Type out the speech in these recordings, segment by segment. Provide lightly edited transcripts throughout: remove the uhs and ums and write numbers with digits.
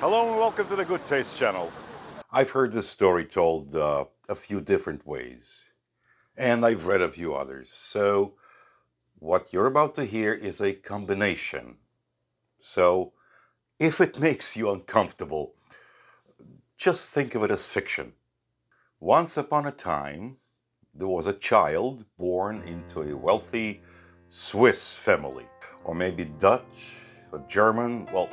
Hello and welcome to the Good Taste channel. I've heard this story told a few different ways, and I've read a few others. So what you're about to hear is a combination. So if it makes you uncomfortable, just think of it as fiction. Once upon a time, there was a child born into a wealthy Swiss family, or maybe Dutch or German. Well,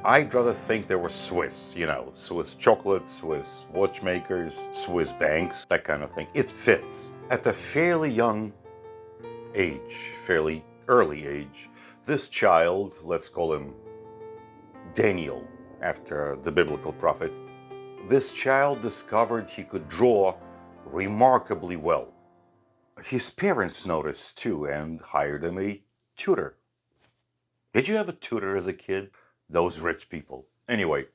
I'd rather think they were Swiss, Swiss chocolates, Swiss watchmakers, Swiss banks, that kind of thing. It fits. At a fairly young age, fairly early age, this child, let's call him Daniel, after the biblical prophet, this child discovered he could draw remarkably well. His parents noticed too and hired him a tutor. Did you have a tutor as a kid? Those rich people. Anyway,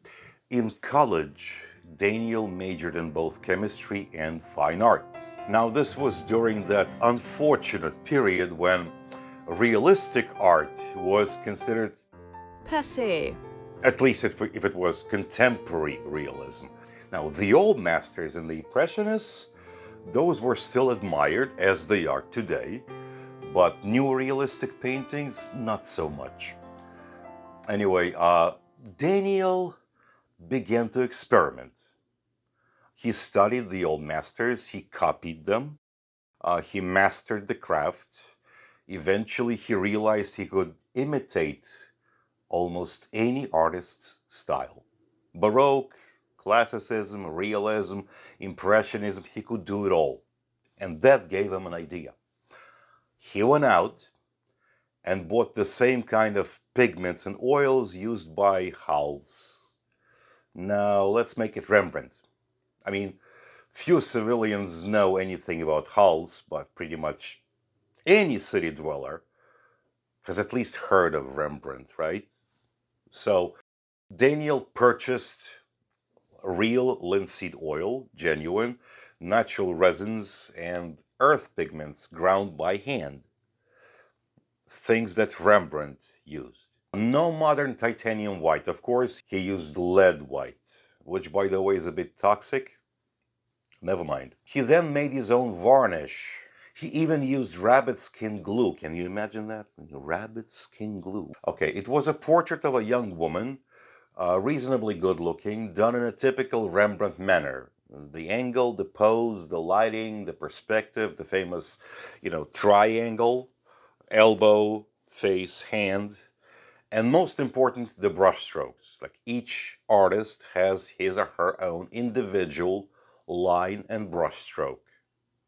in college, Daniel majored in both chemistry and fine arts. Now, this was during that unfortunate period when realistic art was considered, Passé. at least if it was contemporary realism. Now, the old masters and the Impressionists, those were still admired as they are today, but new realistic paintings, not so much. Anyway, Daniel began to experiment. He studied the old masters, he copied them, he mastered the craft. Eventually, he realized he could imitate almost any artist's style. Baroque, Classicism, Realism, Impressionism, he could do it all. And that gave him an idea. He went out and bought the same kind of pigments and oils used by Hals. Now, let's make it Rembrandt. I mean, few civilians know anything about Hals, but pretty much any city dweller has at least heard of Rembrandt, right? So, Daniel purchased real linseed oil, genuine, natural resins, and earth pigments ground by hand. Things that Rembrandt used. No modern titanium white, of course. He used lead white, which, by the way, is a bit toxic. Never mind. He then made his own varnish. He even used rabbit skin glue. Can you imagine that? Rabbit skin glue. Okay, it was a portrait of a young woman, reasonably good looking, done in a typical Rembrandt manner. The angle, the pose, the lighting, the perspective, the famous, triangle, elbow, face, hand, and most important, the brushstrokes. Like each artist has his or her own individual line and brushstroke,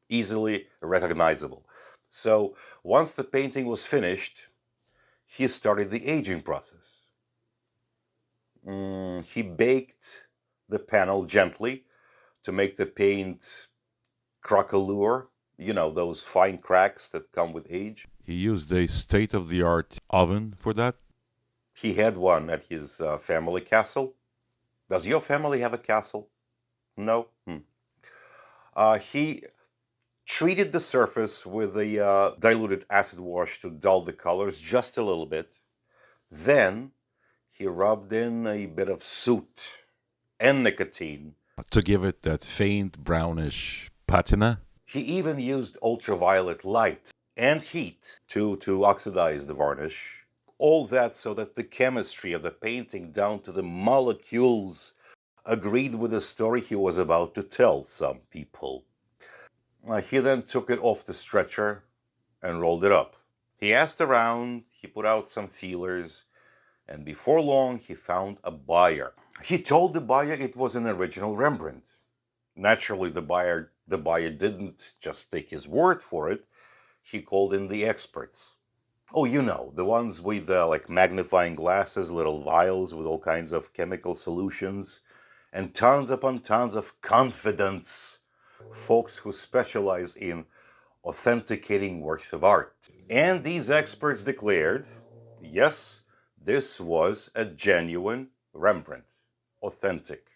easily recognizable. So once the painting was finished, he started the aging process. He baked the panel gently to make the paint croquelure, those fine cracks that come with age. He used a state-of-the-art oven for that. He had one at his family castle. Does your family have a castle? No? He treated the surface with a diluted acid wash to dull the colors just a little bit. Then he rubbed in a bit of soot and nicotine To give it that faint brownish patina. He even used ultraviolet light and heat to oxidize the varnish. All that so that the chemistry of the painting down to the molecules agreed with the story he was about to tell some people. He then took it off the stretcher and rolled it up. He asked around, he put out some feelers, and before long he found a buyer. He told the buyer it was an original Rembrandt. Naturally, the buyer didn't just take his word for it. He called in the experts. Oh, the ones with like magnifying glasses, little vials with all kinds of chemical solutions, and tons upon tons of confidence. Folks who specialize in authenticating works of art. And these experts declared, yes, this was a genuine Rembrandt, authentic.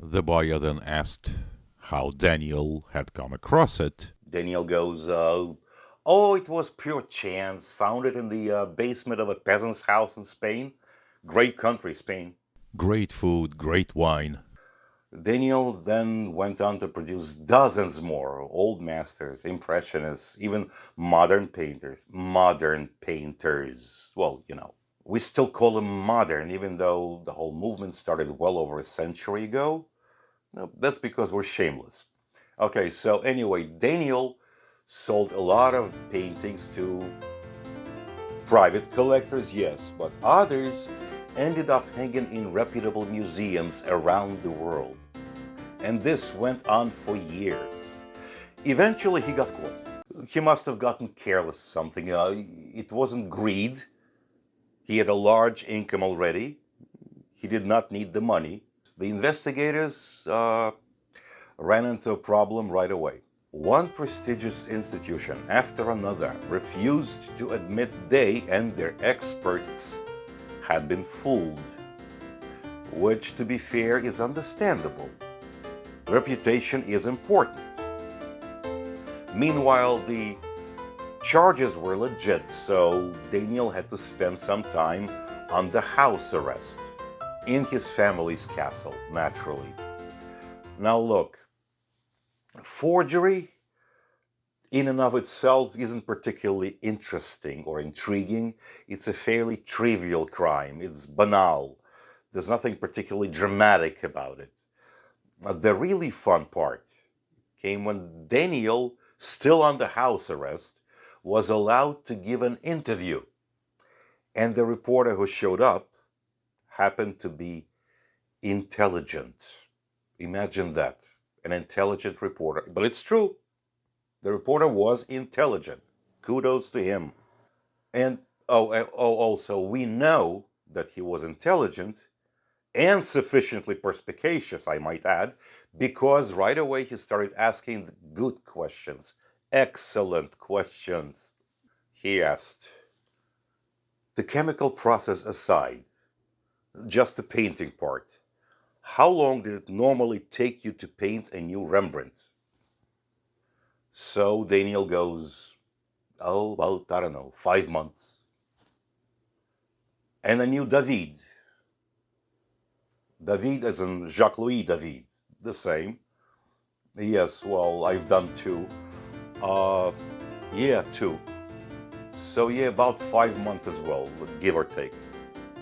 The buyer then asked how Daniel had come across it. Daniel goes, oh, it was pure chance. Found it in the basement of a peasant's house in Spain. Great country, Spain. Great food, great wine. Daniel then went on to produce dozens more old masters, impressionists, even modern painters. Modern painters. Well, we still call them modern, even though the whole movement started well over a century ago. No, that's because we're shameless. Okay, so anyway, Daniel sold a lot of paintings to private collectors, yes, but others ended up hanging in reputable museums around the world. And this went on for years. Eventually, he got caught. He must have gotten careless or something. It wasn't greed. He had a large income already. He did not need the money. The investigators ran into a problem right away. One prestigious institution after another refused to admit they and their experts had been fooled, which, to be fair, is understandable. Reputation is important. Meanwhile, the charges were legit, so Daniel had to spend some time under house arrest in his family's castle, naturally. Now look, forgery in and of itself isn't particularly interesting or intriguing. It's a fairly trivial crime. It's banal. There's nothing particularly dramatic about it. The really fun part came when Daniel, still under house arrest, was allowed to give an interview. And the reporter who showed up happened to be intelligent. Imagine that, an intelligent reporter. But it's true. The reporter was intelligent. Kudos to him. And also, we know that he was intelligent and sufficiently perspicacious, I might add, because right away he started asking good questions, excellent questions. He asked, the chemical process aside, just the painting part, how long did it normally take you to paint a new Rembrandt? So Daniel goes, about, 5 months. And a new David. David as in Jacques-Louis David, the same. Yes, well, I've done 2. Yeah, 2. So yeah, about 5 months as well, give or take.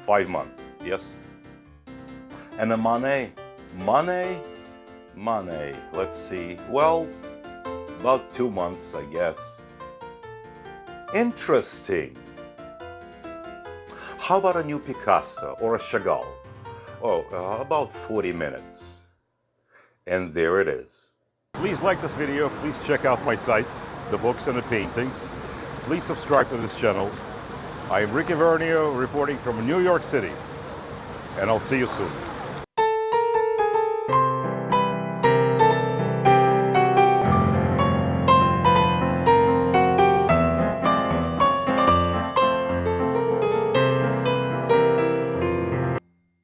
5 months, yes. And a Manet, let's see, well, about 2 months, I guess. Interesting. How about a new Picasso or a Chagall? About 40 minutes. And there it is. Please like this video. Please check out my site, the books and the paintings. Please subscribe to this channel. I'm Ricky Vernio reporting from New York City. And I'll see you soon.